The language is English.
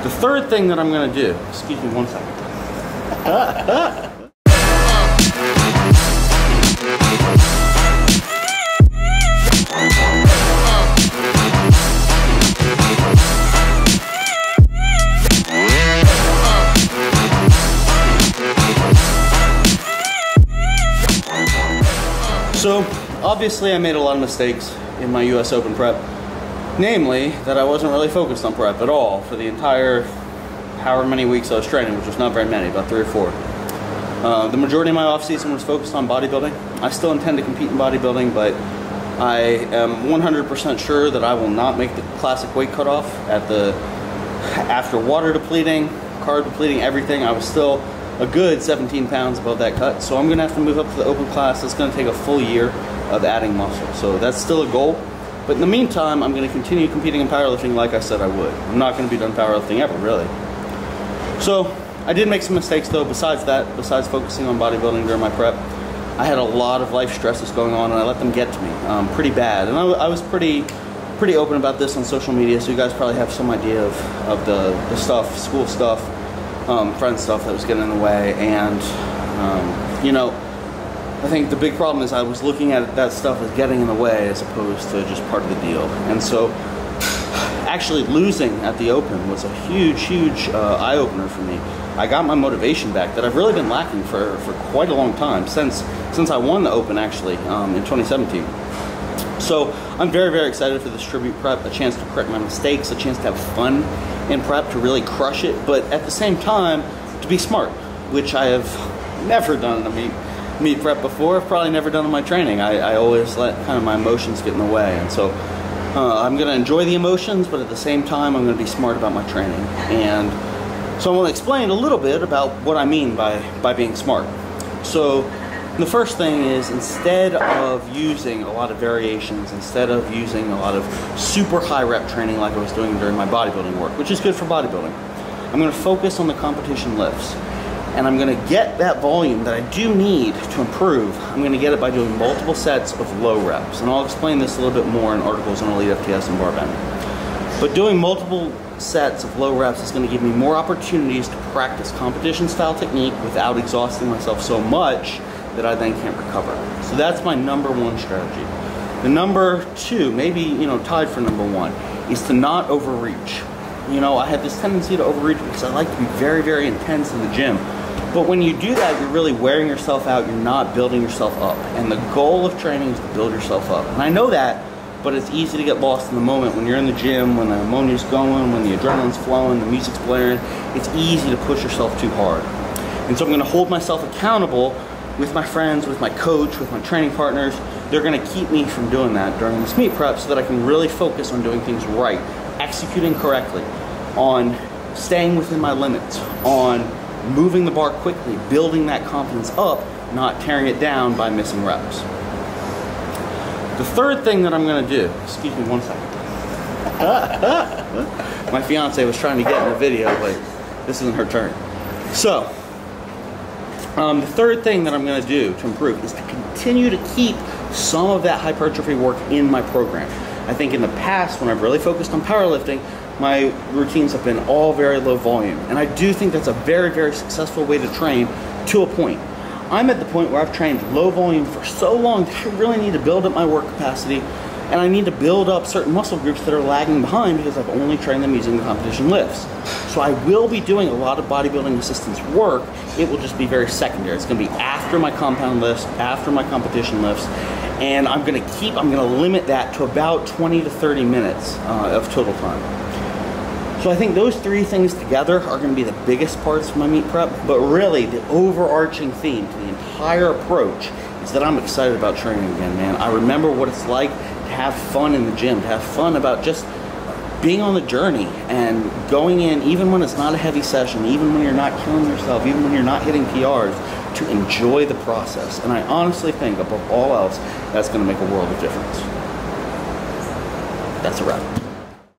The third thing that I'm gonna do, excuse me one second. So, obviously I made a lot of mistakes in my US Open prep. Namely, that I wasn't really focused on prep at all for the entire however many weeks I was training, which was not very many, about 3 or 4. The majority of my off season was focused on bodybuilding. I still intend to compete in bodybuilding, but I am 100% sure that I will not make the classic weight cutoff after water depleting, carb depleting, everything. I was still a good 17 pounds above that cut, so I'm gonna have to move up to the open class. It's gonna take a full year of adding muscle, so that's still a goal. But in the meantime, I'm gonna continue competing in powerlifting like I said I would. I'm not gonna be done powerlifting ever, really. So, I did make some mistakes though, besides that, besides focusing on bodybuilding during my prep. I had a lot of life stresses going on and I let them get to me pretty bad. And I was pretty open about this on social media, so you guys probably have some idea of the stuff, school stuff, friend stuff that was getting in the way. And, you know, I think the big problem is I was looking at that stuff as getting in the way as opposed to just part of the deal. And so actually losing at the Open was a huge eye-opener for me. I got my motivation back that I've really been lacking for quite a long time, since I won the Open actually in 2017. So I'm very excited for this tribute prep, a chance to correct my mistakes, a chance to have fun in prep, to really crush it, but at the same time to be smart, which I have never done in a meet prep before. I've probably never done in my training. I always let kind of my emotions get in the way, and so I'm going to enjoy the emotions, but at the same time I'm going to be smart about my training. And so I want to explain a little bit about what I mean by being smart. So the first thing is, instead of using a lot of variations, instead of using a lot of super high rep training like I was doing during my bodybuilding work, which is good for bodybuilding, I'm going to focus on the competition lifts. And I'm going to get that volume that I do need to improve. I'm going to get it by doing multiple sets of low reps. And I'll explain this a little bit more in articles on Elite FTS and Barbend. But doing multiple sets of low reps is going to give me more opportunities to practice competition style technique without exhausting myself so much that I then can't recover. So that's my #1 strategy. The number 2, maybe, you know, tied for #1, is to not overreach. You know, I had this tendency to overreach because I like to be very intense in the gym. But when you do that, you're really wearing yourself out, you're not building yourself up. And the goal of training is to build yourself up. And I know that, but it's easy to get lost in the moment when you're in the gym, when the ammonia's going, when the adrenaline's flowing, the music's blaring. It's easy to push yourself too hard. And so I'm gonna hold myself accountable with my friends, with my coach, with my training partners. They're gonna keep me from doing that during this meet prep so that I can really focus on doing things right, executing correctly, on staying within my limits, on moving the bar quickly, building that confidence up, not tearing it down by missing reps. The third thing that I'm gonna do, excuse me one second. My fiance was trying to get in the video, but this isn't her turn. So, the third thing that I'm gonna do to improve is to continue to keep some of that hypertrophy work in my program. I think in the past, when I've really focused on powerlifting, my routines have been all very low volume. And I do think that's a very successful way to train to a point. I'm at the point where I've trained low volume for so long that I really need to build up my work capacity, and I need to build up certain muscle groups that are lagging behind because I've only trained them using the competition lifts. So I will be doing a lot of bodybuilding assistance work. It will just be very secondary. It's gonna be after my compound lifts, after my competition lifts, and I'm gonna limit that to about 20 to 30 minutes of total time. So I think those 3 things together are going to be the biggest parts of my meet prep, but really the overarching theme to the entire approach is that I'm excited about training again, man. I remember what it's like to have fun in the gym, to have fun about just being on the journey and going in, even when it's not a heavy session, even when you're not killing yourself, even when you're not hitting PRs, to enjoy the process. And I honestly think, above all else, that's going to make a world of difference. That's a wrap.